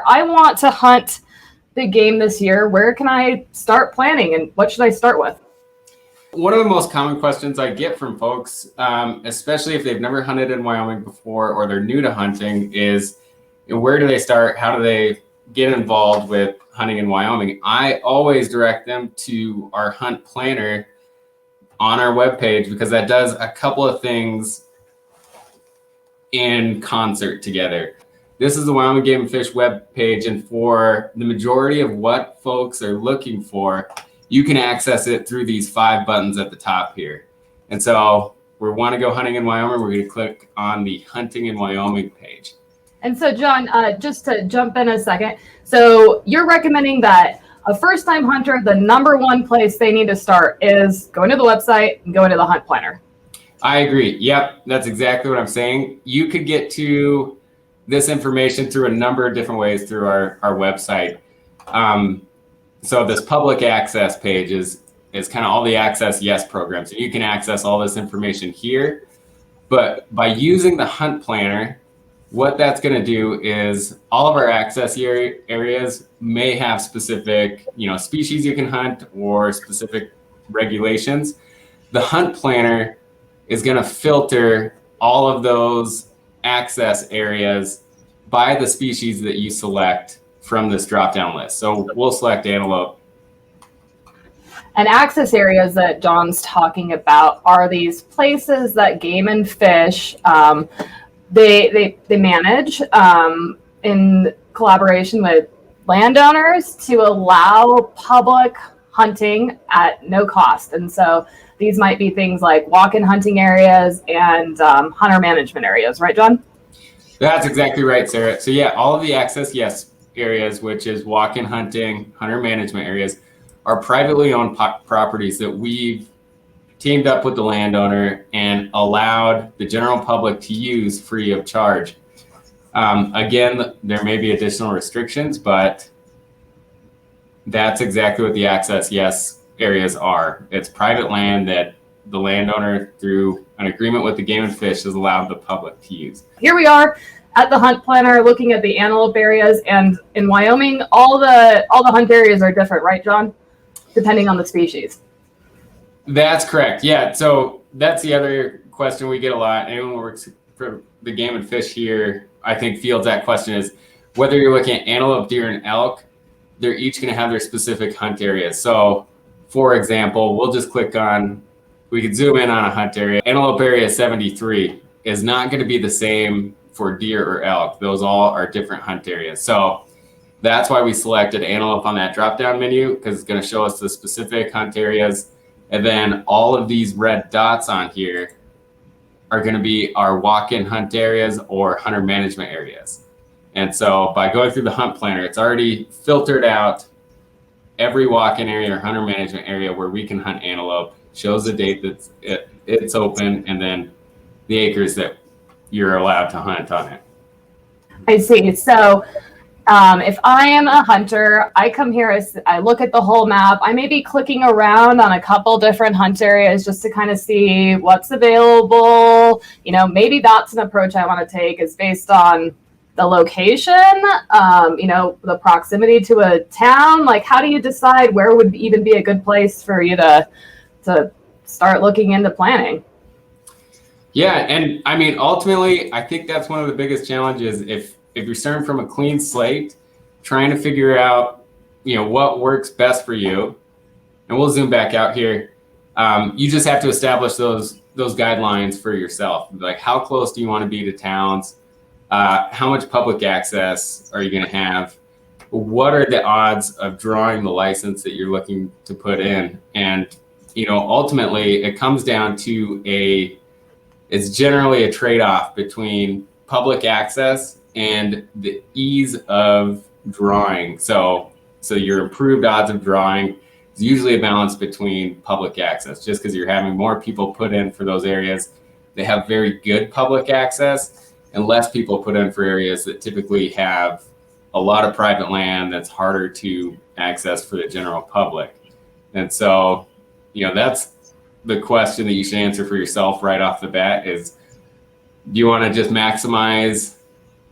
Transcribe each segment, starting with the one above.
I want to hunt big game this year. Where can I start planning, and what should I start with? One of the most common questions I get from folks, especially if they've never hunted in Wyoming before or they're new to hunting, is where do they start? How do they get involved with hunting in Wyoming? I always direct them to our hunt planner on our webpage, because that does a couple of things in concert together. This is the Wyoming Game and Fish webpage, and for the majority of what folks are looking for, you can access it through these 5 buttons at the top here. And so we want to go hunting in Wyoming, we're going to click on the Hunting in Wyoming page. And so, John, just to jump in a second, so you're recommending that a first-time hunter, the number one place they need to start is going to the website and going to the hunt planner. I agree. Yep, that's exactly what I'm saying. You could get to this information through a number of different ways through our website. So this public access page is kind of all the Access Yes programs. So you can access all this information here. But by using the hunt planner, what that's going to do is all of our access areas may have specific, species you can hunt or specific regulations. The hunt planner is going to filter all of those access areas by the species that you select from this drop-down list. So we'll select antelope. And access areas that John's talking about are these places that Game and Fish they manage in collaboration with landowners to allow public hunting at no cost. And so these might be things like walk-in hunting areas and hunter management areas, right, John? That's exactly right, Sarah. So yeah, all of the Access Yes areas, which is walk-in hunting, hunter management areas, are privately owned properties that we've teamed up with the landowner and allowed the general public to use free of charge. Again, there may be additional restrictions, but that's exactly what the Access Yes areas are. It's private land that the landowner, through an agreement with the Game and Fish, has allowed the public to use. Here we are at the hunt planner looking at the antelope areas, and in Wyoming, all the hunt areas are different, right, John? Depending on the species. That's correct. Yeah. So that's the other question we get a lot. Anyone who works for the Game and Fish here, I think, fields that question, is whether you're looking at antelope, deer, and elk, they're each going to have their specific hunt areas. So, for example, we'll just click on, we could zoom in on a hunt area. Antelope area 73 is not going to be the same for deer or elk. Those all are different hunt areas. So that's why we selected antelope on that drop-down menu, because it's going to show us the specific hunt areas. And then all of these red dots on here are going to be our walk-in hunt areas or hunter management areas. And so by going through the hunt planner, it's already filtered out every walk-in area or hunter management area where we can hunt antelope, shows the date that it's open, and then the acres that you're allowed to hunt on it. I see. So if I am a hunter, I come here, I look at the whole map. I may be clicking around on a couple different hunt areas just to kind of see what's available. Maybe that's an approach I want to take, is based on the location, the proximity to a town. Like, how do you decide where would even be a good place for you to start looking into planning? Yeah, and I mean, ultimately, I think that's one of the biggest challenges. If you're starting from a clean slate, trying to figure out, what works best for you, and we'll zoom back out here. You just have to establish those guidelines for yourself. Like, how close do you want to be to towns? How much public access are you going to have? What are the odds of drawing the license that you're looking to put in? And, ultimately, it comes down to it's generally a trade-off between public access and the ease of drawing. So your improved odds of drawing is usually a balance between public access. Just because you're having more people put in for those areas that have very good public access, and less people put in for areas that typically have a lot of private land that's harder to access for the general public. And so, that's the question that you should answer for yourself right off the bat is, do you want to just maximize,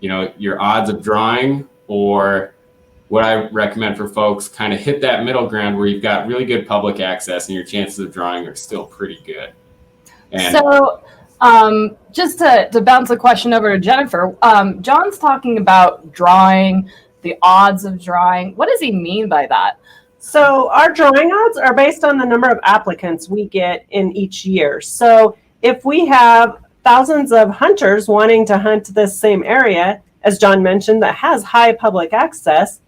your odds of drawing, or what I recommend for folks, kind of hit that middle ground where you've got really good public access and your chances of drawing are still pretty good. And so just to bounce a question over to Jennifer, John's talking about drawing, the odds of drawing. What does he mean by that? So our drawing odds are based on the number of applicants we get in each year. So if we have thousands of hunters wanting to hunt this same area, as John mentioned, that has high public access,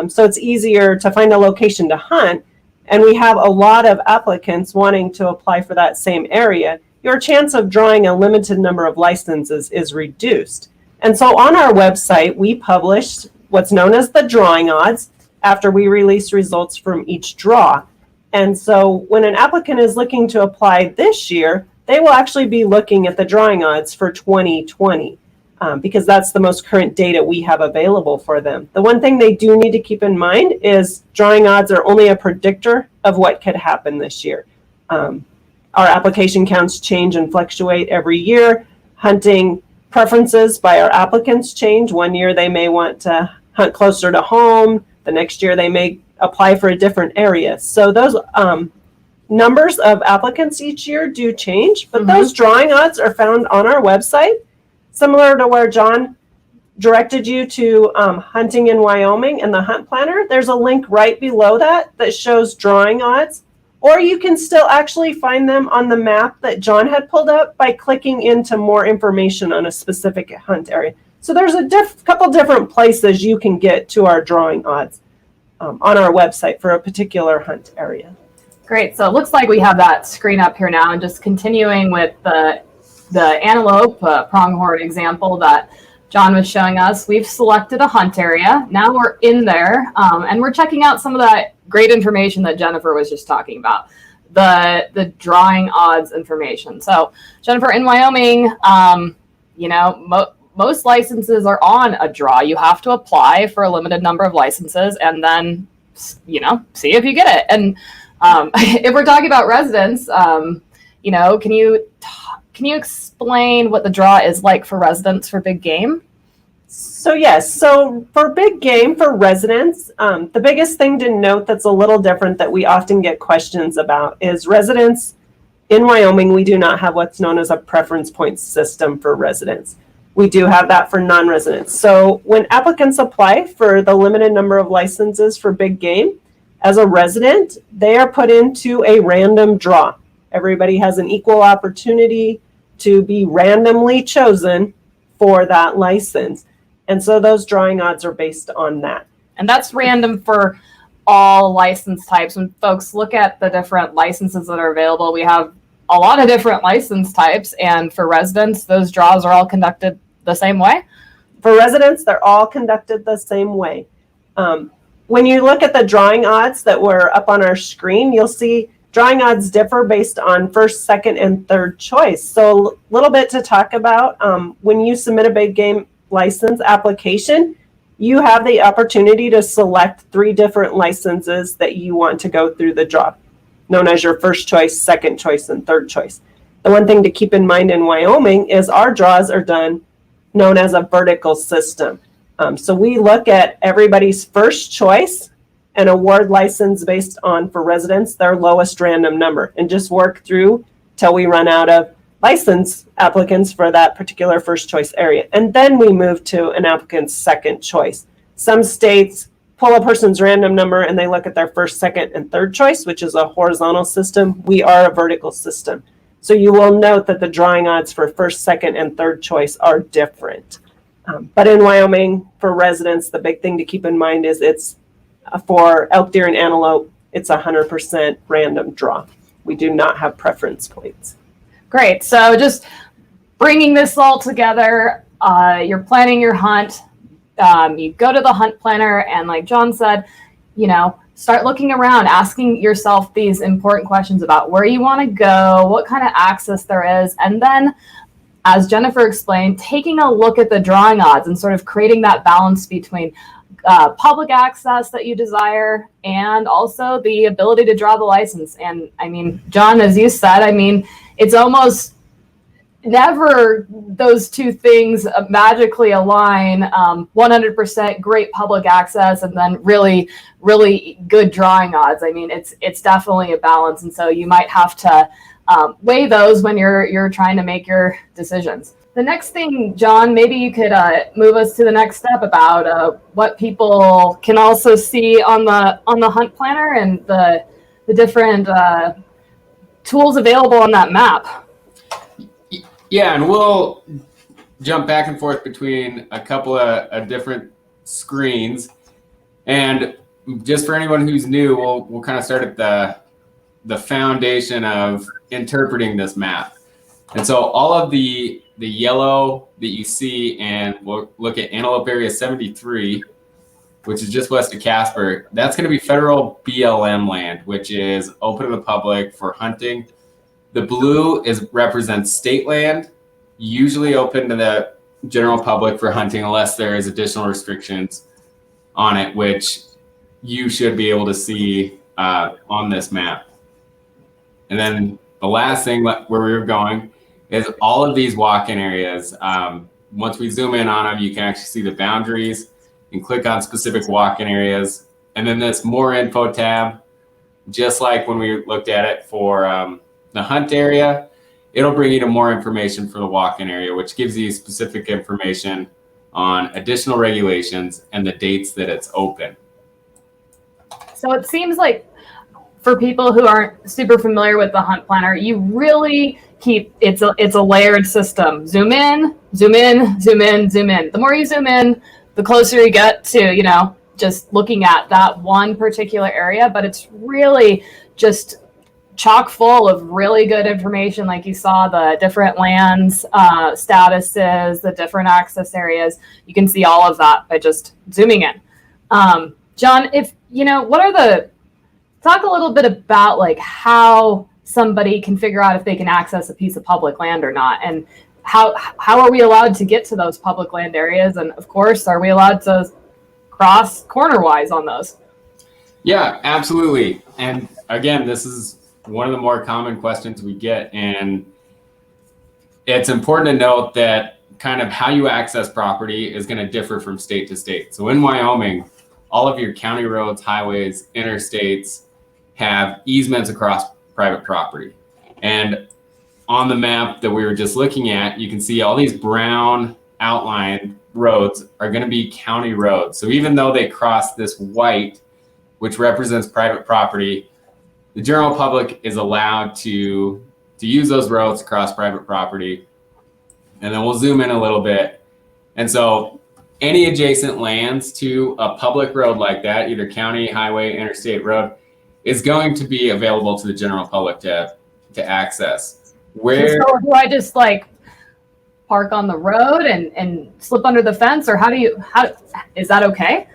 so it's easier to find a location to hunt, and we have a lot of applicants wanting to apply for that same area, your chance of drawing a limited number of licenses is reduced. And so on our website, we published what's known as the drawing odds after we release results from each draw. And so when an applicant is looking to apply this year, they will actually be looking at the drawing odds for 2020 because that's the most current data we have available for them. The one thing they do need to keep in mind is drawing odds are only a predictor of what could happen this year. Our application counts change and fluctuate every year. Hunting preferences by our applicants change. One year they may want to hunt closer to home. The next year they may apply for a different area. So those numbers of applicants each year do change, but those drawing odds are found on our website, similar to where John directed you to hunting in Wyoming and the hunt planner. There's a link right below that shows drawing odds, or you can still actually find them on the map that John had pulled up by clicking into more information on a specific hunt area. So there's a couple different places you can get to our drawing odds on our website for a particular hunt area. Great. So it looks like we have that screen up here now, and just continuing with the antelope pronghorn example that John was showing us. We've selected a hunt area. Now we're in there, and we're checking out some of that great information that Jennifer was just talking about, the drawing odds information. So Jennifer, in Wyoming, most licenses are on a draw. You have to apply for a limited number of licenses and then, see if you get it. And if we're talking about residents, can you explain what the draw is like for residents for big game? So yes, so for big game, for residents, the biggest thing to note that's a little different that we often get questions about is residents in Wyoming. We do not have what's known as a preference points system for residents. We do have that for non-residents. So when applicants apply for the limited number of licenses for big game, as a resident, they are put into a random draw. Everybody has an equal opportunity to be randomly chosen for that license. And so those drawing odds are based on that. And that's random for all license types. When folks look at the different licenses that are available, we have a lot of different license types. And for residents, those draws are all conducted the same way? For residents, they're all conducted the same way. When you look at the drawing odds that were up on our screen, you'll see drawing odds differ based on first, second, and third choice. So a little bit to talk about. When you submit a big game license application, you have the opportunity to select 3 different licenses that you want to go through the draw, known as your first choice, second choice, and third choice. The one thing to keep in mind in Wyoming is our draws are done known as a vertical system. So we look at everybody's first choice and award license based on, for residents, their lowest random number, and just work through till we run out of license applicants for that particular first choice area. And then we move to an applicant's second choice. Some states pull a person's random number and they look at their first, second, and third choice, which is a horizontal system. We are a vertical system. So you will note that the drawing odds for first, second, and third choice are different. But in Wyoming, for residents, the big thing to keep in mind is it's for elk, deer, and antelope, it's 100% random draw. We do not have preference points. Great. So just bringing this all together, you're planning your hunt. You go to the hunt planner, and like John said, start looking around, asking yourself these important questions about where you want to go, what kind of access there is, and then, as Jennifer explained, taking a look at the drawing odds and sort of creating that balance between public access that you desire and also the ability to draw the license. And I mean, John, as you said, it's almost never those two things magically align. 100% great public access and then really, really good drawing odds. I mean, it's definitely a balance. And so you might have to weigh those when you're trying to make your decisions. The next thing, John, maybe you could move us to the next step about what people can also see on the hunt planner and the different tools available on that map. Yeah, and we'll jump back and forth between a couple of different screens. And just for anyone who's new, we'll kind of start at the foundation of interpreting this map. And so all of the yellow that you see, and we'll look at Antelope Area 73, which is just west of Casper, that's going to be federal BLM land, which is open to the public for hunting. The blue represents state land, usually open to the general public for hunting unless there is additional restrictions on it, which you should be able to see on this map. And then the last thing where we were going is all of these walk-in areas. Once we zoom in on them, you can actually see the boundaries and click on specific walk-in areas. And then this more info tab, just like when we looked at it for the hunt area, it'll bring you to more information for the walk-in area, which gives you specific information on additional regulations and the dates that it's open. So it seems like for people who aren't super familiar with the hunt planner, you really keep it's a layered system. Zoom in, zoom in, zoom in, zoom in. The more you zoom in, the closer you get to, just looking at that one particular area, but it's really just chock full of really good information. Like you saw the different lands, statuses, the different access areas. You can see all of that by just zooming in. John, talk a little bit about like how somebody can figure out if they can access a piece of public land or not, and how are we allowed to get to those public land areas, and of course, are we allowed to cross corner-wise on those? Yeah, absolutely. And again, this is one of the more common questions we get, and it's important to note that kind of how you access property is going to differ from state to state. So in Wyoming, all of your county roads, highways, interstates have easements across private property. And on the map that we were just looking at, you can see all these brown outlined roads are going to be county roads. So even though they cross this white, which represents private property, the general public is allowed to use those roads across private property. And then we'll zoom in a little bit. And so any adjacent lands to a public road like that, either county, highway, interstate road, is going to be available to the general public to access. Where so do I just like park on the road and slip under the fence, or how is that okay?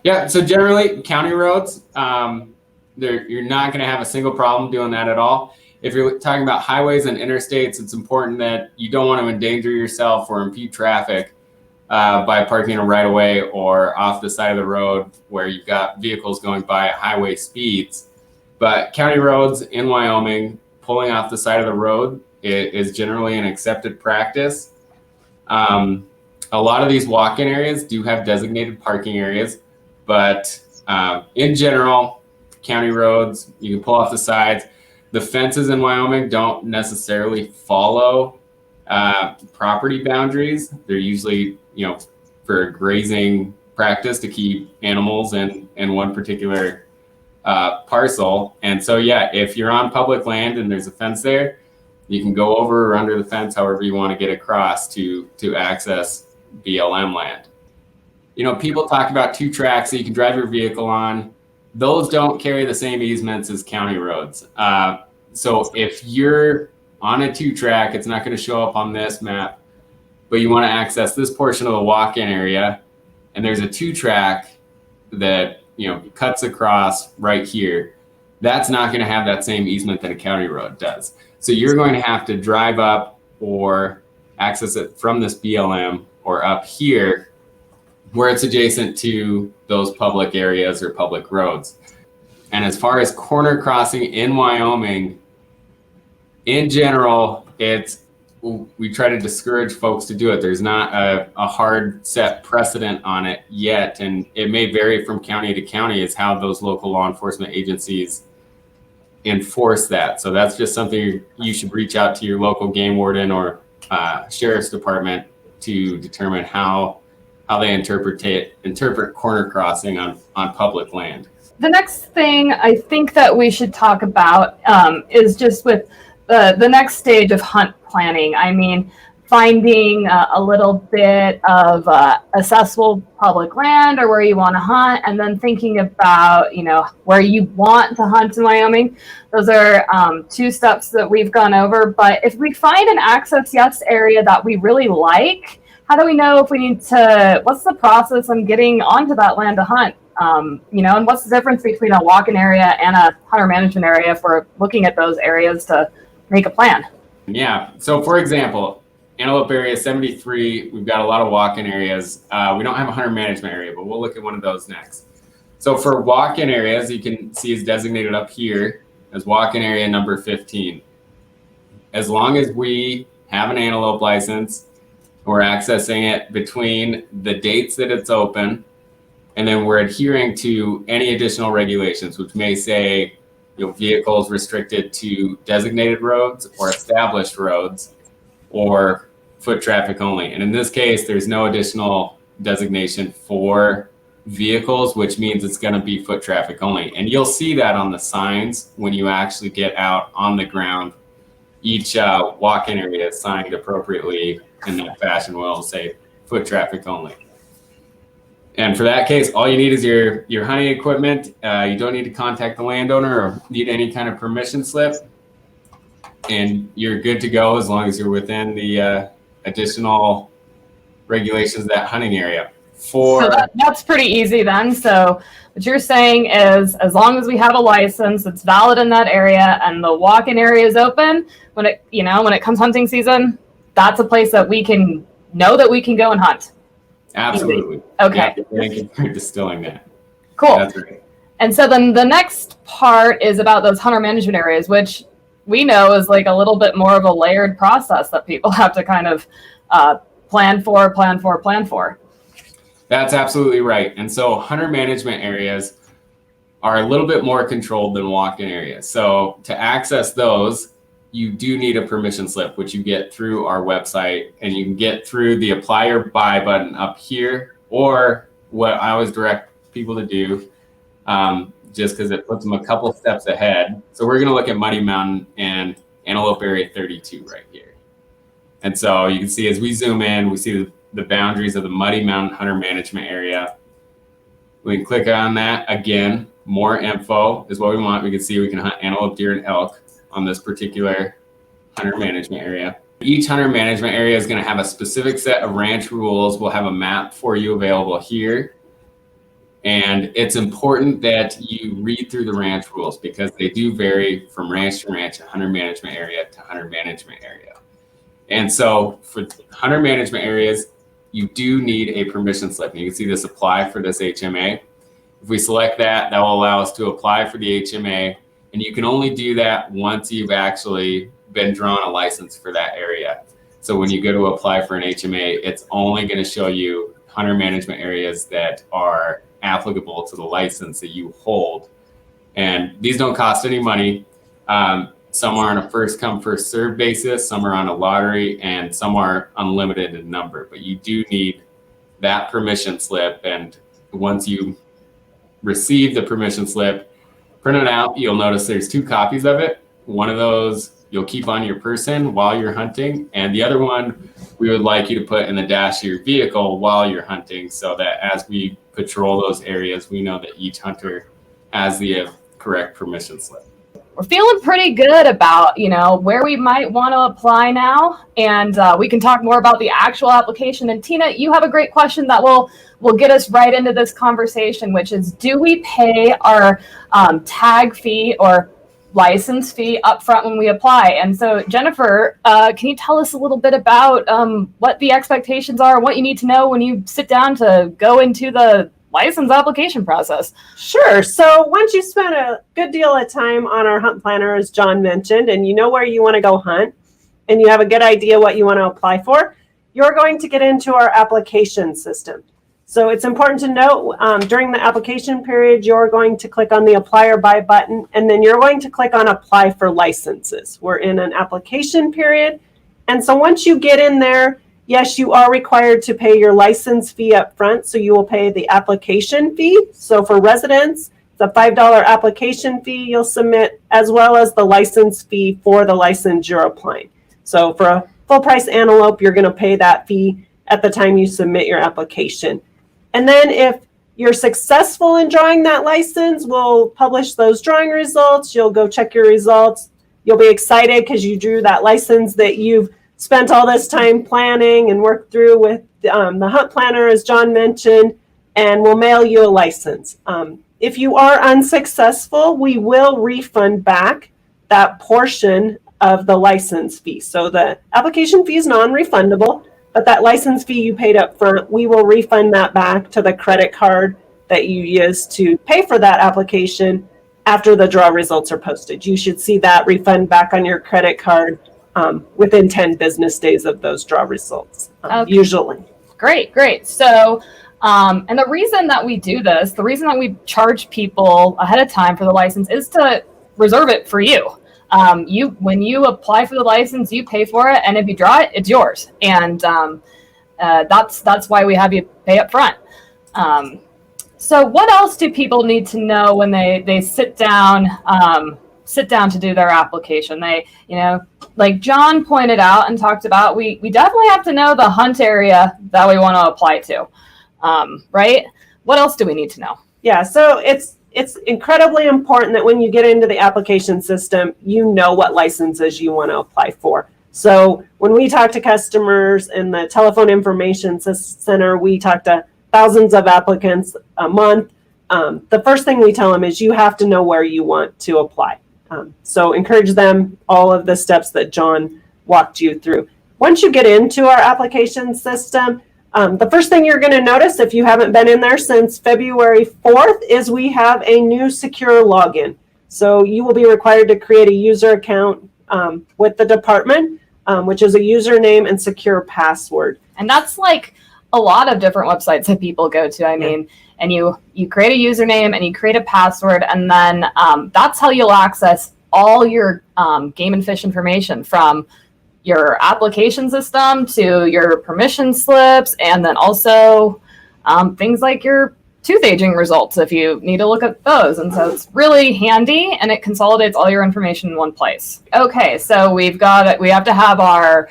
Yeah, so generally county roads, you're not going to have a single problem doing that at all. If you're talking about highways and interstates, it's important that you don't want to endanger yourself or impede traffic by parking in a right of way or off the side of the road where you've got vehicles going by at highway speeds. But county roads in Wyoming, pulling off the side of the road is generally an accepted practice. A lot of these walk-in areas do have designated parking areas, but in general, county roads, you can pull off the sides. The fences in Wyoming don't necessarily follow property boundaries. They're usually, for grazing practice to keep animals in one particular parcel. And so, yeah, if you're on public land and there's a fence there, you can go over or under the fence however you want to get across to access BLM land. People talk about 2 tracks that you can drive your vehicle on. Those don't carry the same easements as county roads. So if you're on a 2-track, it's not going to show up on this map, but you want to access this portion of the walk-in area, and there's a 2-track that cuts across right here. That's not going to have that same easement that a county road does. So you're going to have to drive up or access it from this BLM or up here where it's adjacent to those public areas or public roads. And as far as corner crossing in Wyoming, in general, it's we try to discourage folks to do it. There's not a hard set precedent on it yet, and it may vary from county to county as how those local law enforcement agencies enforce that. So that's just something you should reach out to your local game warden or sheriff's department to determine how they interpret corner crossing on public land. The next thing I think that we should talk about is just with the next stage of hunt planning. I mean, finding a little bit of accessible public land or where you want to hunt, and then thinking about, where you want to hunt in Wyoming. Those are two steps that we've gone over. But if we find an access yes area that we really like, how do we know if we need to, what's the process on getting onto that land to hunt? And what's the difference between a walk-in area and a hunter management area if we're looking at those areas to make a plan? Yeah. So for example, Antelope Area 73, we've got a lot of walk-in areas. We don't have a hunter management area, but we'll look at one of those next. So for walk-in areas, you can see is designated up here as walk-in area number 15. As long as we have an antelope license, we're accessing it between the dates that it's open, and then we're adhering to any additional regulations, which may say, vehicles restricted to designated roads or established roads, or foot traffic only. And in this case, there's no additional designation for vehicles, which means it's going to be foot traffic only. And you'll see that on the signs when you actually get out on the ground. Each walk-in area is signed appropriately in that fashion. We'll say foot traffic only. And for that case, all you need is your hunting equipment. You don't need to contact the landowner or need any kind of permission slip. And you're good to go as long as you're within the additional regulations of that hunting area. So that's pretty easy then. So what you're saying is, as long as we have a license that's valid in that area and the walk-in area is open, when it comes hunting season, that's a place that we can know that we can go and hunt. Absolutely. Easy. Okay. Yeah, thank you for distilling that. Cool. That's right. And so then the next part is about those hunter management areas, which we know is like a little bit more of a layered process that people have to kind of plan for. That's absolutely right. And so hunter management areas are a little bit more controlled than walk-in areas. So to access those, you do need a permission slip, which you get through our website, and you can get through the apply or buy button up here, or what I always direct people to do, just because it puts them a couple steps ahead. So we're going to look at Muddy Mountain and Antelope Area 32 right here. And so you can see as we zoom in, we see the boundaries of the Muddy Mountain Hunter Management Area. We can click on that. Again, more info is what we want. We can see we can hunt antelope, deer, and elk on this particular hunter management area. Each hunter management area is going to have a specific set of ranch rules. We'll have a map for you available here. And it's important that you read through the ranch rules because they do vary from ranch to ranch, hunter management area to hunter management area. And so for hunter management areas, you do need a permission slip. And you can see this apply for this HMA. If we select that, that will allow us to apply for the HMA. And you can only do that once you've actually been drawn a license for that area. So when you go to apply for an HMA, it's only going to show you hunter management areas that are applicable to the license that you hold. And these don't cost any money. Some are on a first come, first served basis, some are on a lottery, and some are unlimited in number. But you do need that permission slip. And once you receive the permission slip, print it out, you'll notice there's 2 copies of it. One of those you'll keep on your person while you're hunting, and the other one we would like you to put in the dash of your vehicle while you're hunting, so that as we patrol those areas, we know that each hunter has the correct permission slip. We're feeling pretty good about, where we might want to apply now. And we can talk more about the actual application. And Tina, you have a great question that will get us right into this conversation, which is, do we pay our tag fee or license fee up front when we apply? And so Jennifer, can you tell us a little bit about what the expectations are, what you need to know when you sit down to go into the license application process? Sure. So once you spend a good deal of time on our hunt planner, as John mentioned, and you know where you want to go hunt, and you have a good idea what you want to apply for, you're going to get into our application system. So it's important to note during the application period, you're going to click on the apply or buy button, and then you're going to click on apply for licenses. We're in an application period. And so once you get in there, yes, you are required to pay your license fee up front. So you will pay the application fee. So for residents, the $5 application fee you'll submit, as well as the license fee for the license you're applying. So for a full price antelope, you're going to pay that fee at the time you submit your application. And then if you're successful in drawing that license, we'll publish those drawing results. You'll go check your results. You'll be excited because you drew that license that you've spent all this time planning and worked through with the hunt planner, as John mentioned, and we'll mail you a license. If you are unsuccessful, we will refund back that portion of the license fee. So the application fee is non-refundable, but that license fee you paid up front, we will refund that back to the credit card that you used to pay for that application after the draw results are posted. You should see that refund back on your credit card within 10 business days of those draw results, usually. Great. So, and the reason that we do this, the reason that we charge people ahead of time for the license is to reserve it for you. When you apply for the license, you pay for it, and if you draw it, it's yours. And that's why we have you pay up front. So what else do people need to know when they sit down to do their application? They, like John pointed out and talked about, we definitely have to know the hunt area that we want to apply to, right? What else do we need to know? Yeah, so it's incredibly important that when you get into the application system, you know what licenses you want to apply for. So when we talk to customers in the telephone information center, we talk to thousands of applicants a month. The first thing we tell them is you have to know where you want to apply. So encourage them, all of the steps that John walked you through. Once you get into our application system, the first thing you're going to notice, if you haven't been in there since February 4th, is we have a new secure login. So you will be required to create a user account with the department, which is a username and secure password. And that's like a lot of different websites that people go to. I mean, and you create a username and you create a password, and then that's how you'll access all your game and fish information, from your application system to your permission slips, and then also things like your tooth aging results if you need to look at those. And so it's really handy, and it consolidates all your information in one place. Okay, so we have to have our,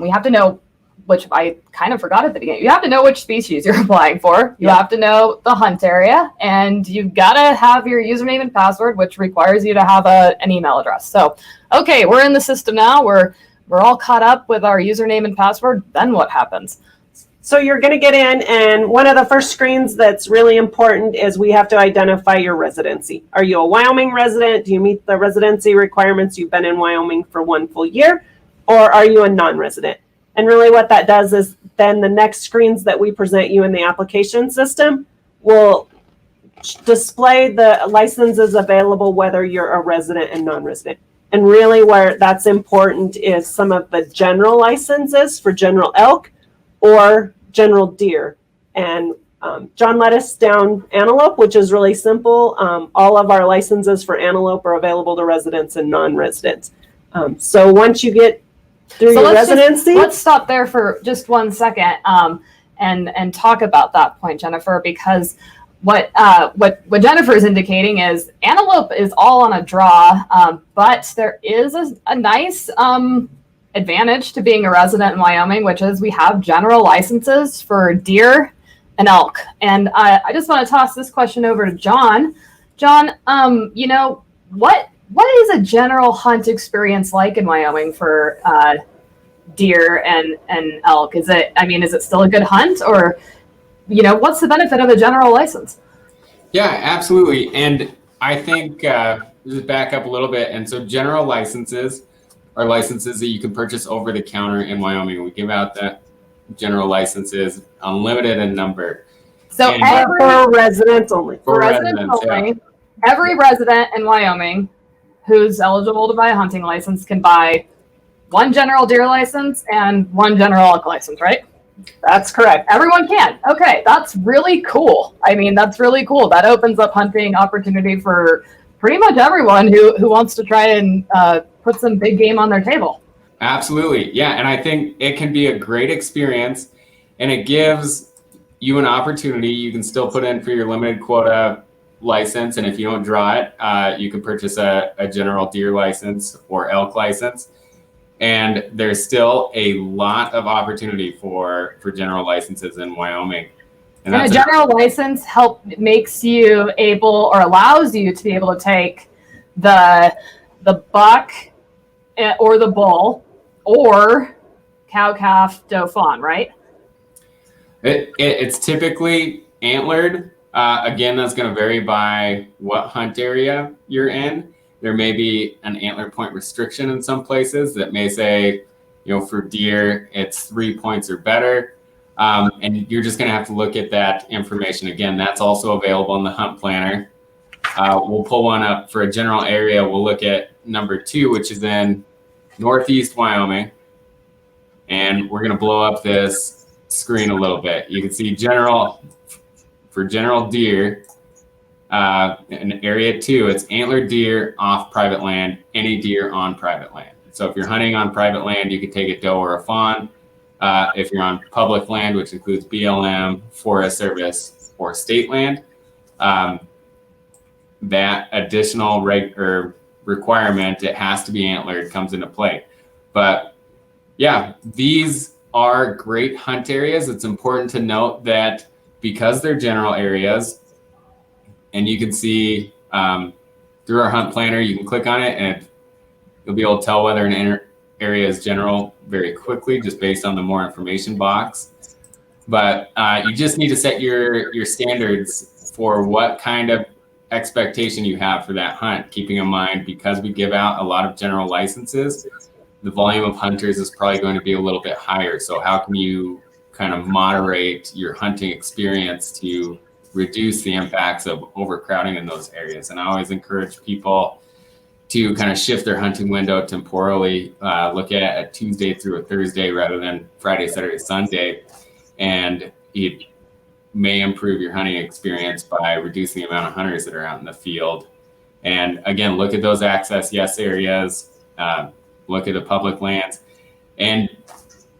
we have to know, which I kind of forgot at the beginning, you have to know which species you're applying for. You have to know the hunt area, and you've got to have your username and password, which requires you to have an email address. So, okay, we're in the system now. We're all caught up with our username and password. Then what happens? So you're going to get in, and one of the first screens that's really important is we have to identify your residency. Are you a Wyoming resident? Do you meet the residency requirements? You've been in Wyoming for 1 full year, or are you a non-resident? And really what that does is then the next screens that we present you in the application system will display the licenses available, whether you're a resident and non-resident. And really where that's important is some of the general licenses for general elk or general deer. And John led us down antelope, which is really simple. All of our licenses for antelope are available to residents and non-residents. So once you get through your residency. Let's stop there for just 1 second and talk about that point, Jennifer, because what Jennifer is indicating is antelope is all on a draw, but there is a nice advantage to being a resident in Wyoming, which is we have general licenses for deer and elk. And I just want to toss this question over to John. John, what is a general hunt experience like in Wyoming for deer and elk? Is it still a good hunt, or, what's the benefit of a general license? Yeah, absolutely. And I think just back up a little bit. And so general licenses are licenses that you can purchase over the counter in Wyoming. We give out that general licenses, unlimited in number. So for residents only. For residents only. Yeah. Every resident in Wyoming who's eligible to buy a hunting license can buy one general deer license and one general elk license, right? That's correct. Everyone can. Okay, that's really cool. I mean, that's really cool. That opens up hunting opportunity for pretty much everyone who wants to try and put some big game on their table. Absolutely. Yeah. And I think it can be a great experience, and it gives you an opportunity. You can still put in for your limited quota license. And if you don't draw it, you can purchase a general deer license or elk license. And there's still a lot of opportunity for general licenses in Wyoming. And a general license makes you able, or allows you to be able to take the buck or the bull or cow, calf, doe, fawn, right? It's typically antlered. Again, that's going to vary by what hunt area you're in. There may be an antler point restriction in some places that may say, for deer, it's 3 points or better. And you're just going to have to look at that information. Again, that's also available in the hunt planner. We'll pull one up for a general area. We'll look at number 2, which is in Northeast Wyoming. And we're going to blow up this screen a little bit. You can see for general deer, in area 2, it's antlered deer off private land, any deer on private land. So if you're hunting on private land, you could take a doe or a fawn. If you're on public land, which includes BLM, Forest Service, or state land, that additional requirement, it has to be antlered, comes into play. But yeah, these are great hunt areas. It's important to note that because they're general areas, and you can see through our hunt planner, you can click on it and you'll be able to tell whether an area is general very quickly just based on the more information box. But you just need to set your standards for what kind of expectation you have for that hunt, keeping in mind, because we give out a lot of general licenses, the volume of hunters is probably going to be a little bit higher. So how can you kind of moderate your hunting experience to reduce the impacts of overcrowding in those areas? And I always encourage people to kind of shift their hunting window temporally, look at a Tuesday through a Thursday rather than Friday, Saturday, Sunday. And it may improve your hunting experience by reducing the amount of hunters that are out in the field. And again, look at those access yes areas, look at the public lands, and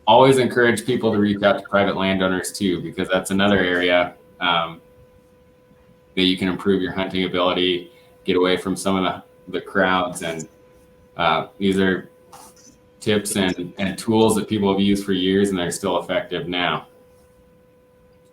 always encourage people to reach out to private landowners too, because that's another area that you can improve your hunting ability, get away from some of the crowds. And these are tips and tools that people have used for years, and they're still effective now.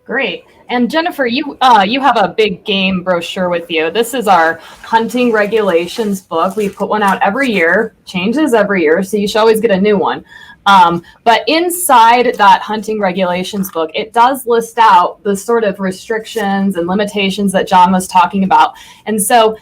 Great. And Jennifer, you have a big game brochure with you. This is our hunting regulations book. We put one out every year, changes every year, so you should always get a new one. But inside that hunting regulations book, it does list out the sort of restrictions and limitations that John was talking about. And so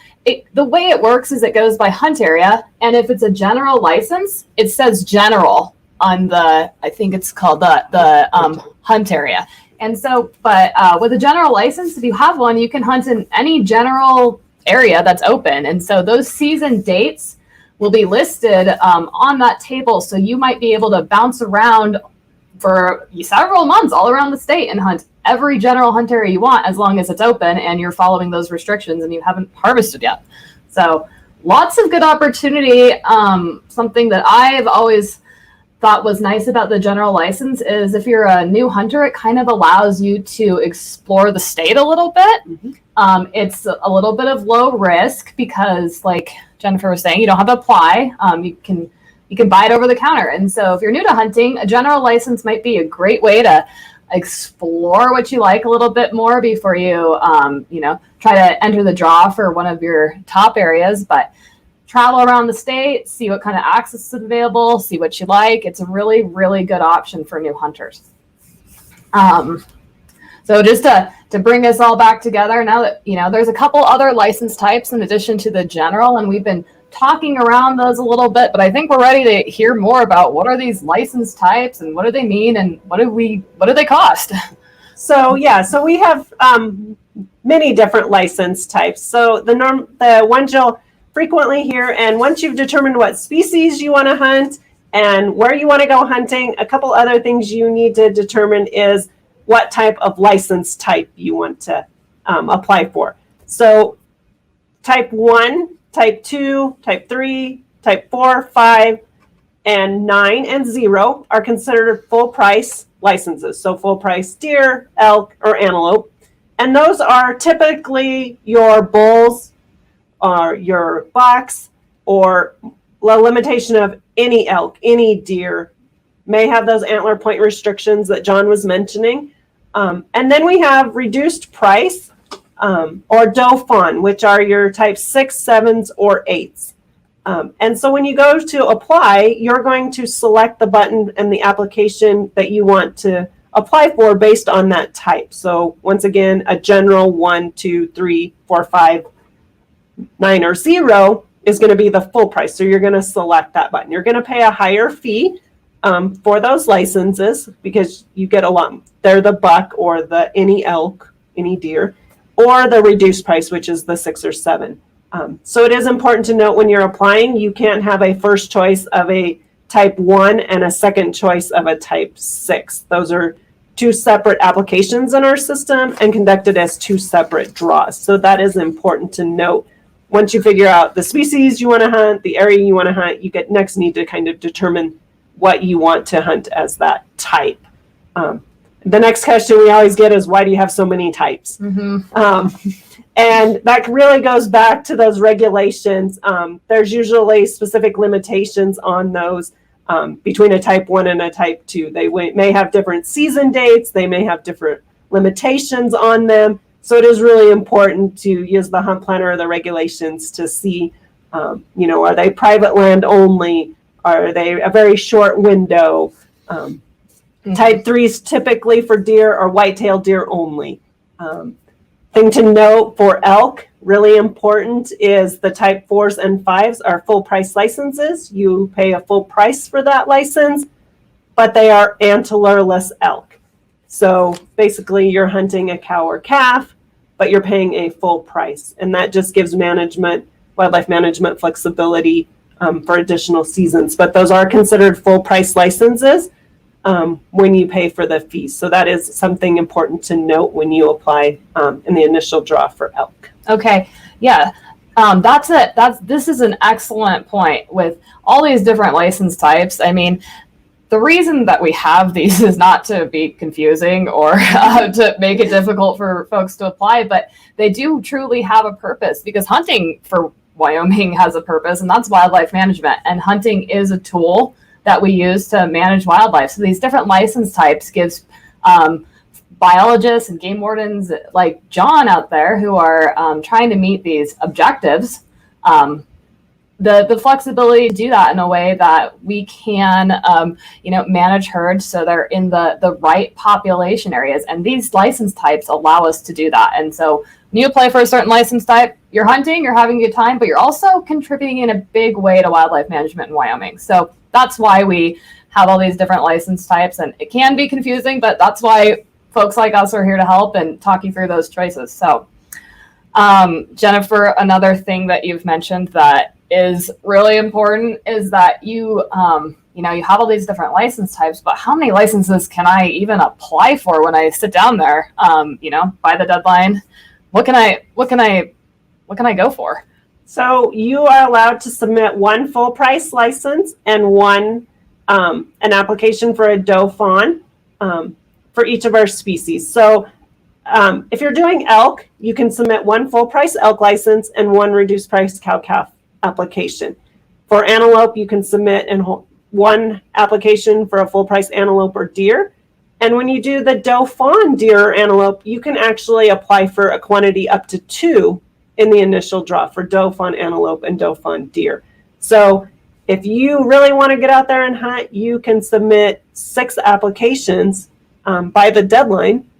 the way it works is it goes by hunt area. And if it's a general license, it says general on the, I think it's called the hunt area. And so, but with a general license, if you have one, you can hunt in any general area that's open. And so those season dates will be listed on that table. So you might be able to bounce around for several months all around the state and hunt every general hunt area you want, as long as it's open and you're following those restrictions and you haven't harvested yet. So lots of good opportunity. Something that I've always thought was nice about the general license is if you're a new hunter, it kind of allows you to explore the state a little bit. Mm-hmm. It's a little bit of low risk because, like Jennifer was saying, you don't have to apply. You can buy it over the counter. And so if you're new to hunting, a general license might be a great way to explore what you like a little bit more before you try to enter the draw for one of your top areas. But travel around the state, see what kind of access is available, see what you like. It's a really, really good option for new hunters. So just to bring us all back together, now that, there's a couple other license types in addition to the general, and we've been talking around those a little bit, but I think we're ready to hear more about what are these license types and what do they mean and what do they cost? So we have many different license types. So the ones you'll frequently hear, and once you've determined what species you want to hunt and where you want to go hunting. A couple other things you need to determine is what type of license type you want to apply for. So type 1, type 2, type 3, type 4, 5, and 9 and 0 are considered full price licenses. So full price deer, elk, or antelope. And those are typically your bulls or your bucks, or the limitation of any elk, any deer may have those antler point restrictions that John was mentioning. And then we have reduced price or doe fawn, which are your type 6, 7s, or 8s. And so when you go to apply, you're going to select the button and the application that you want to apply for based on that type. So once again, a general 1, 2, 3, 4, 5, 9, or 0 is going to be the full price. So you're going to select that button. You're going to pay a higher fee for those licenses because you get a lot. They're the buck or the any elk, any deer, or the reduced price, which is the 6 or 7. So it is important to note when you're applying, you can't have a first choice of a type 1 and a second choice of a type 6. Those are two separate applications in our system and conducted as two separate draws. So that is important to note. Once you figure out the species you want to hunt, the area you want to hunt, you next need to kind of determine what you want to hunt as that type. The next question we always get is, why do you have so many types? Mm-hmm. And that really goes back to those regulations. There's usually specific limitations on those between a type 1 and a type 2. They may have different season dates. They may have different limitations on them. So it is really important to use the hunt planner or the regulations to see, are they private land only? Are they a very short window? Type 3s typically for deer or white-tailed deer only. Thing to note for elk, really important, is the type 4s and 5s are full price licenses. You pay a full price for that license, but they are antlerless elk. So basically you're hunting a cow or calf, but you're paying a full price. And that just gives wildlife management flexibility for additional seasons. But those are considered full price licenses when you pay for the fees. So that is something important to note when you apply in the initial draw for elk. Okay, yeah, that's it. This is an excellent point with all these different license types. I mean, the reason that we have these is not to be confusing or to make it difficult for folks to apply, but they do truly have a purpose, because hunting for Wyoming has a purpose, and that's wildlife management. And hunting is a tool that we use to manage wildlife. So these different license types gives biologists and game wardens like John out there who are trying to meet these objectives, the flexibility to do that in a way that we can, manage herds so they're in the right population areas. And these license types allow us to do that. And so when you apply for a certain license type, you're hunting, you're having a good time, but you're also contributing in a big way to wildlife management in Wyoming. So that's why we have all these different license types, and it can be confusing, but that's why folks like us are here to help and talk you through those choices. So, Jennifer, another thing that you've mentioned that is really important is that you have all these different license types, but how many licenses can I even apply for when I sit down there, by the deadline? What can I go for? So you are allowed to submit one full price license and one an application for a doe fawn for each of our species. So if you're doing elk, you can submit one full price elk license and one reduced price cow calf application. For antelope, you can submit one application for a full price antelope or deer. And when you do the doe fawn deer or antelope, you can actually apply for a quantity up to 2 in the initial draw for doe fawn antelope and doe fawn deer. So if you really want to get out there and hunt, you can submit 6 applications by the deadline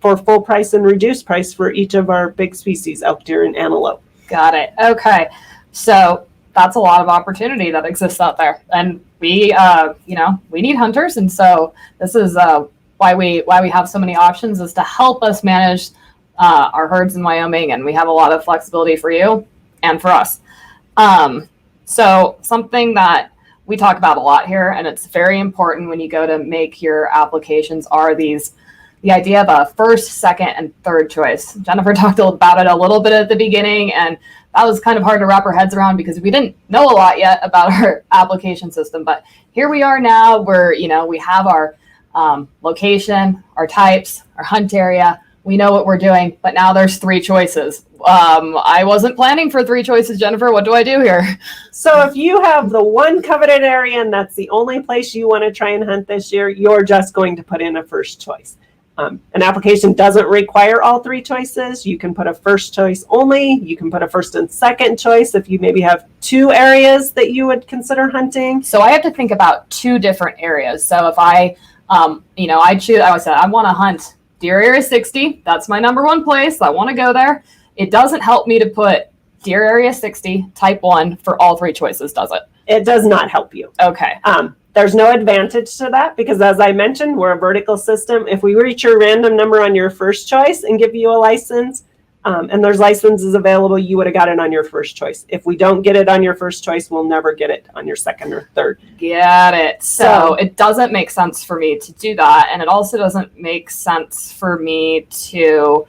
for full price and reduced price for each of our big species, elk, deer, and antelope. Got it. Okay. So that's a lot of opportunity that exists out there. And we need hunters. And so this is why we have so many options, is to help us manage our herds in Wyoming, and we have a lot of flexibility for you and for us. So something that we talk about a lot here, and it's very important when you go to make your applications, are the idea of a first, second, and third choice. Jennifer talked about it a little bit at the beginning, and that was kind of hard to wrap our heads around because we didn't know a lot yet about our application system. But here we are now where, we have our location, our types, our hunt area. We know what we're doing, but now there's 3 choices. I wasn't planning for 3 choices, Jennifer. What do I do here? So if you have the one coveted area and that's the only place you want to try and hunt this year, you're just going to put in a first choice. An application doesn't require all 3 choices. You can put a first choice only. You can put a first and second choice if you maybe have 2 areas that you would consider hunting. So I have to think about 2 different areas. So if I choose, I said I want to hunt Deer Area 60. That's my number 1 place. I want to go there. It doesn't help me to put Deer Area 60 type 1 for all 3 choices, does it? It does not help you. Okay. There's no advantage to that because, as I mentioned, we're a vertical system. If we reach your random number on your first choice and give you a license, and there's licenses available, you would have got it on your first choice. If we don't get it on your first choice, we'll never get it on your second or third. Get it. So it doesn't make sense for me to do that. And it also doesn't make sense for me to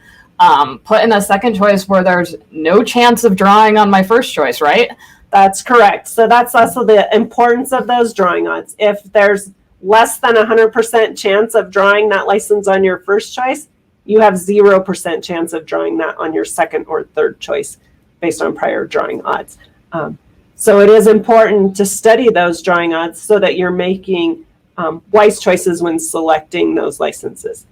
put in a second choice where there's no chance of drawing on my first choice, right? That's correct. So that's also the importance of those drawing odds. If there's less than 100% chance of drawing that license on your first choice, you have 0% chance of drawing that on your second or third choice based on prior drawing odds. So it is important to study those drawing odds so that you're making wise choices when selecting those licenses.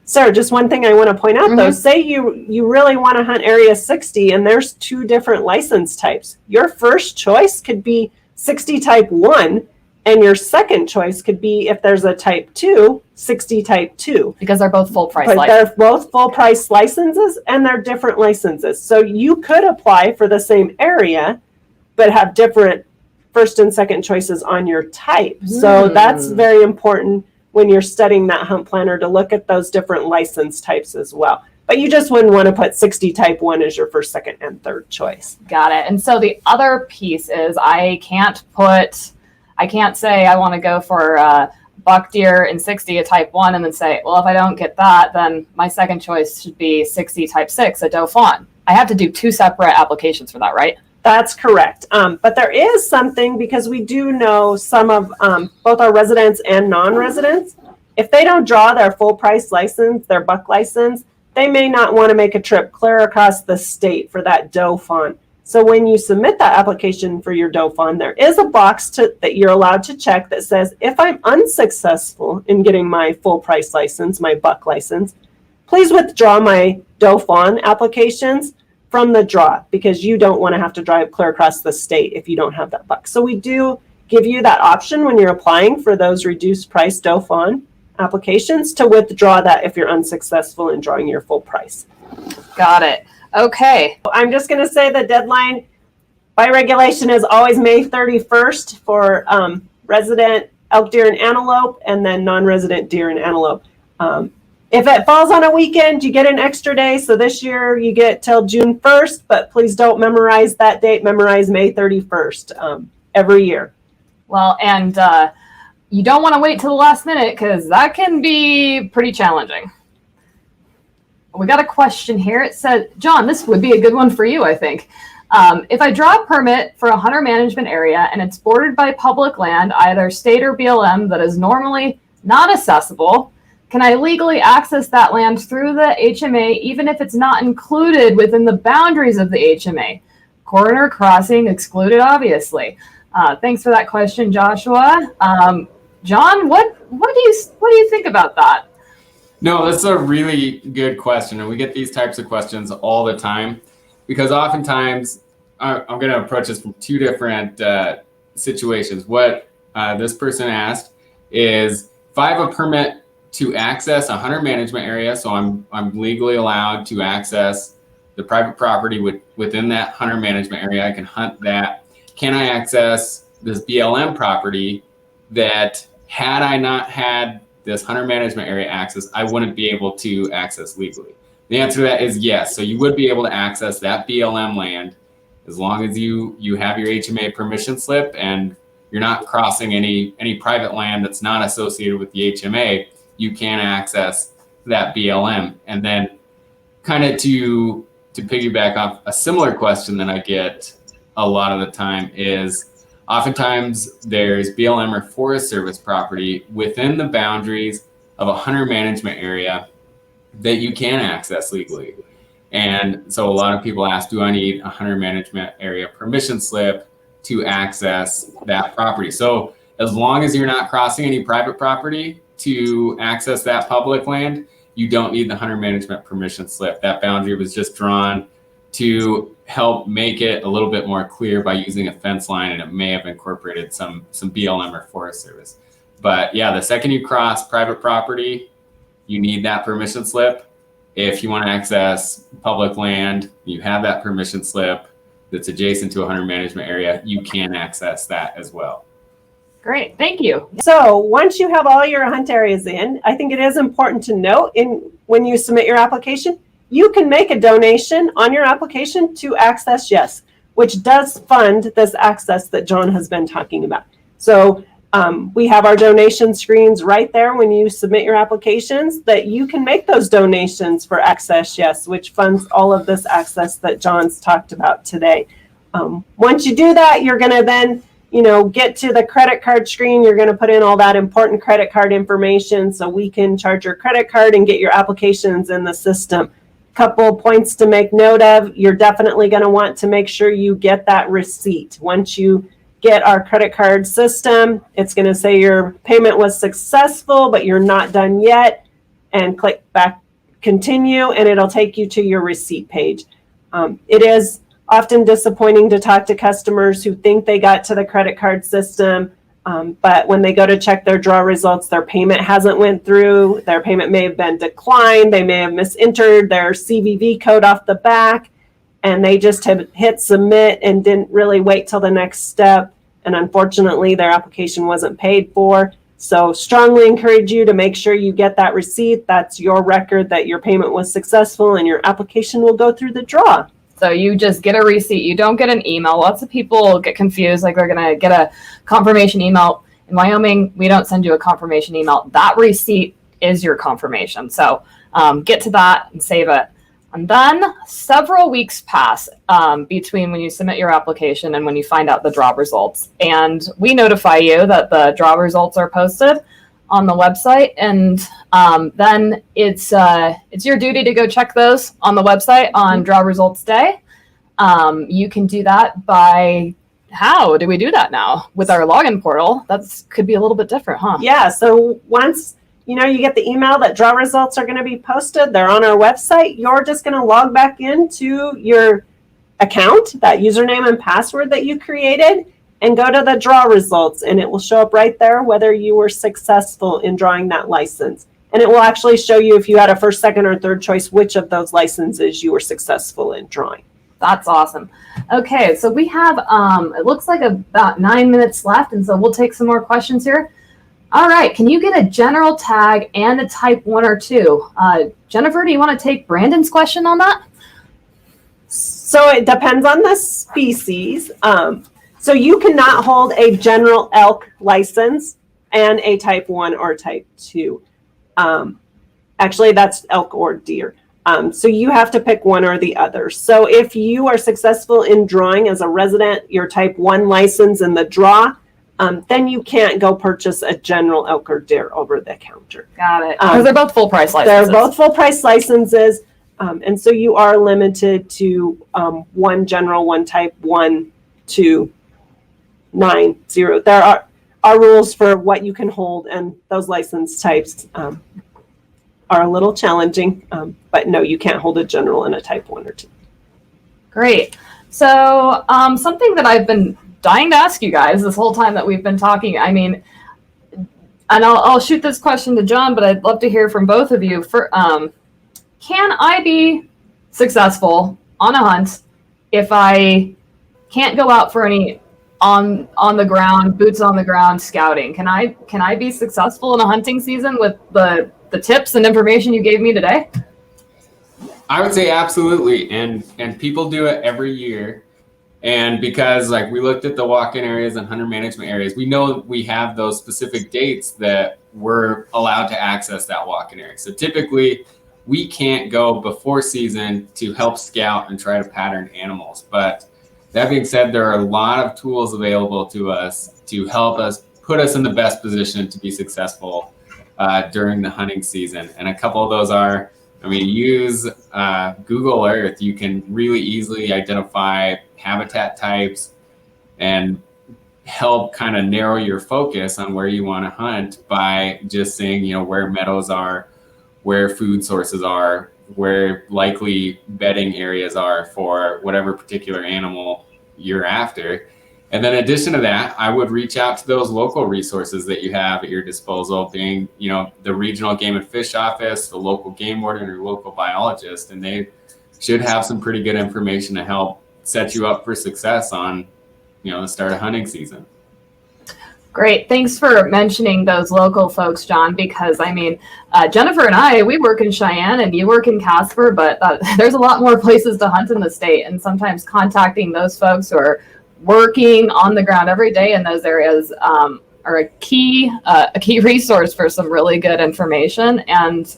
Sarah, just one thing I want to point out, though, say you really want to hunt Area 60 and there's 2 different license types. Your first choice could be 60 type 1, and your second choice could be, if there's a type 2, 60 type 2. Because they're both full price licenses. They're both full price licenses and they're different licenses. So you could apply for the same area, but have different first and second choices on your type. So that's very important when you're studying that hunt planner, to look at those different license types as well. But you just wouldn't want to put 60 type 1 as your first, second, and third choice. Got it. And so the other piece is I can't say I want to go for buck deer in 60, a type 1, and then say, well, if I don't get that, then my second choice should be 60 type 6, a doe fawn. I have to do 2 separate applications for that, right? That's correct. But there is something, because we do know some of both our residents and non-residents, if they don't draw their full price license, their buck license, they may not want to make a trip clear across the state for that doe fawn. So when you submit that application for your doe fawn, there is a box that you're allowed to check that says, if I'm unsuccessful in getting my full price license, my buck license, please withdraw my doe fawn applications from the draw, because you don't want to have to drive clear across the state if you don't have that buck. So we do give you that option when you're applying for those reduced price doe fawn applications to withdraw that if you're unsuccessful in drawing your full price. Got it. Okay. I'm just going to say the deadline by regulation is always May 31st for resident elk, deer, and antelope, and then non-resident deer and antelope. If it falls on a weekend, you get an extra day. So this year you get till June 1st, but please don't memorize that date. Memorize May 31st every year. Well, and you don't want to wait till the last minute, because that can be pretty challenging. We got a question here. It said, John, this would be a good one for you, I think. If I draw a permit for a hunter management area and it's bordered by public land, either state or BLM, that is normally not accessible, can I legally access that land through the HMA, even if it's not included within the boundaries of the HMA? Corner crossing excluded, obviously. Thanks for that question, Joshua. John, what do you think about that? No, that's a really good question, and we get these types of questions all the time, because oftentimes I'm going to approach this from 2 different situations. What this person asked is, if I have a permit to access a hunter management area, so I'm legally allowed to access the private property within that hunter management area, I can hunt that. Can I access this BLM property that, had I not had this hunter management area access, I wouldn't be able to access legally? The answer to that is yes. So you would be able to access that BLM land as long as you have your HMA permission slip and you're not crossing any private land that's not associated with the HMA, you can access that BLM. And then kind of to piggyback off a similar question that I get a lot of the time is oftentimes there's BLM or Forest Service property within the boundaries of a hunter management area that you can access legally. And so a lot of people ask, do I need a hunter management area permission slip to access that property? So as long as you're not crossing any private property to access that public land, you don't need the hunter management permission slip. That boundary was just drawn to help make it a little bit more clear by using a fence line, and it may have incorporated some BLM or Forest Service. But yeah, the second you cross private property, you need that permission slip. If you want to access public land, you have that permission slip that's adjacent to a hunter management area, you can access that as well. Great, thank you. So once you have all your hunt areas in, I think it is important to note when you submit your application, you can make a donation on your application to Access Yes, which does fund this access that John has been talking about. So we have our donation screens right there when you submit your applications that you can make those donations for Access Yes, which funds all of this access that John's talked about today. Once you do that, you're going to then get to the credit card screen. You're going to put in all that important credit card information so we can charge your credit card and get your applications in the system. Couple points to make note of. You're definitely going to want to make sure you get that receipt. Once you get our credit card system, it's going to say your payment was successful, but you're not done yet. And click back, continue, and it'll take you to your receipt page. It is often disappointing to talk to customers who think they got to the credit card system, but when they go to check their draw results, their payment hasn't went through. Their payment may have been declined. They may have misentered their CVV code off the back, and they just have hit submit and didn't really wait till the next step. And unfortunately, their application wasn't paid for. So strongly encourage you to make sure you get that receipt. That's your record that your payment was successful and your application will go through the draw. So you just get a receipt. You don't get an email. Lots of people get confused, like they're going to get a confirmation email. In Wyoming, we don't send you a confirmation email. That receipt is your confirmation. So get to that and save it. And then several weeks pass between when you submit your application and when you find out the draw results. And we notify you that the draw results are posted on the website. And then it's your duty to go check those on the website on draw results day. You can do that by, how do we do that now? With our login portal, that's could be a little bit different, huh? Yeah, so once you get the email that draw results are going to be posted, they're on our website, you're just going to log back into your account, that username and password that you created, and go to the draw results, and it will show up right there whether you were successful in drawing that license. And it will actually show you if you had a first, second, or third choice, which of those licenses you were successful in drawing. That's awesome. Okay, so we have, it looks like about 9 minutes left, and so we'll take some more questions here. All right, can you get a general tag and a type 1 or 2? Jennifer, do you want to take Brandon's question on that? So it depends on the species. So you cannot hold a general elk license and a type 1 or type 2. Actually, that's elk or deer. So you have to pick one or the other. So if you are successful in drawing as a resident your type 1 license in the draw, then you can't go purchase a general elk or deer over the counter. Got it. Because they're both full price licenses. They're both full price licenses. And so you are limited to one general, one type, 1, 2, 9, 0. There are rules for what you can hold, and those license types are a little challenging. But no, you can't hold a general and a type 1 or 2. Great. So something that I've been dying to ask you guys this whole time that we've been talking, I mean, and I'll shoot this question to John, but I'd love to hear from both of you. Can I be successful on a hunt if I can't go out for any on the ground, boots on the ground scouting? Can I be successful in a hunting season with the tips and information you gave me today? I would say absolutely, and people do it every year. And because like we looked at the walk-in areas and hunter management areas, we know we have those specific dates that we're allowed to access that walk-in area. So typically we can't go before season to help scout and try to pattern animals. But that being said, there are a lot of tools available to us to help us put us in the best position to be successful during the hunting season. And a couple of those are, use Google Earth. You can really easily identify habitat types and help kind of narrow your focus on where you want to hunt by just saying, where meadows are, where food sources are, where likely bedding areas are for whatever particular animal you're after. And then in addition to that, I would reach out to those local resources that you have at your disposal, being, the regional game and fish office, the local game warden, or local biologist, and they should have some pretty good information to help set you up for success on, the start of hunting season. Great. Thanks for mentioning those local folks, John, because Jennifer and I, we work in Cheyenne and you work in Casper, but there's a lot more places to hunt in the state, and sometimes contacting those folks who are working on the ground every day in those areas are a key resource for some really good information. And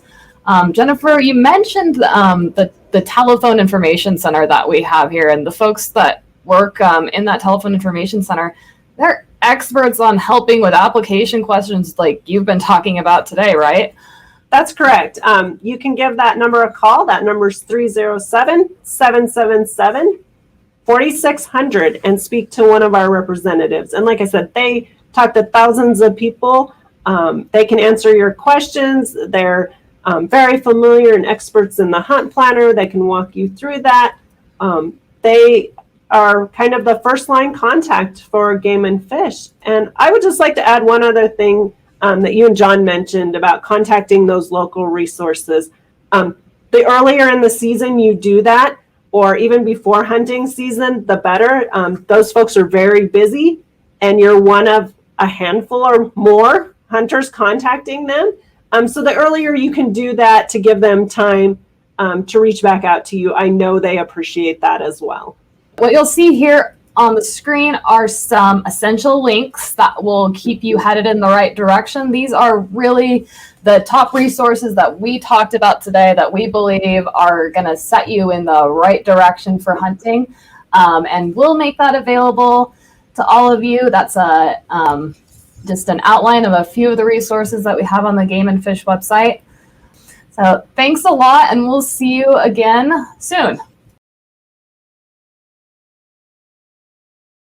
Jennifer, you mentioned the telephone information center that we have here, and the folks that work in that telephone information center, they're experts on helping with application questions like you've been talking about today, right? That's correct. You can give that number a call. That number is 307-777-4600 and speak to one of our representatives. And like I said, they talk to thousands of people. They can answer your questions. They're very familiar and experts in the hunt planner. They can walk you through that. They are kind of the first line contact for game and fish. And I would just like to add one other thing that you and John mentioned about contacting those local resources. The earlier in the season you do that, or even before hunting season, the better. Those folks are very busy, and you're one of a handful or more hunters contacting them. So the earlier you can do that to give them time to reach back out to you, I know they appreciate that as well. What you'll see here on the screen are some essential links that will keep you headed in the right direction. These are really the top resources that we talked about today that we believe are going to set you in the right direction for hunting. And we'll make that available to all of you. That's just an outline of a few of the resources that we have on the Game and Fish website. So thanks a lot, and we'll see you again soon.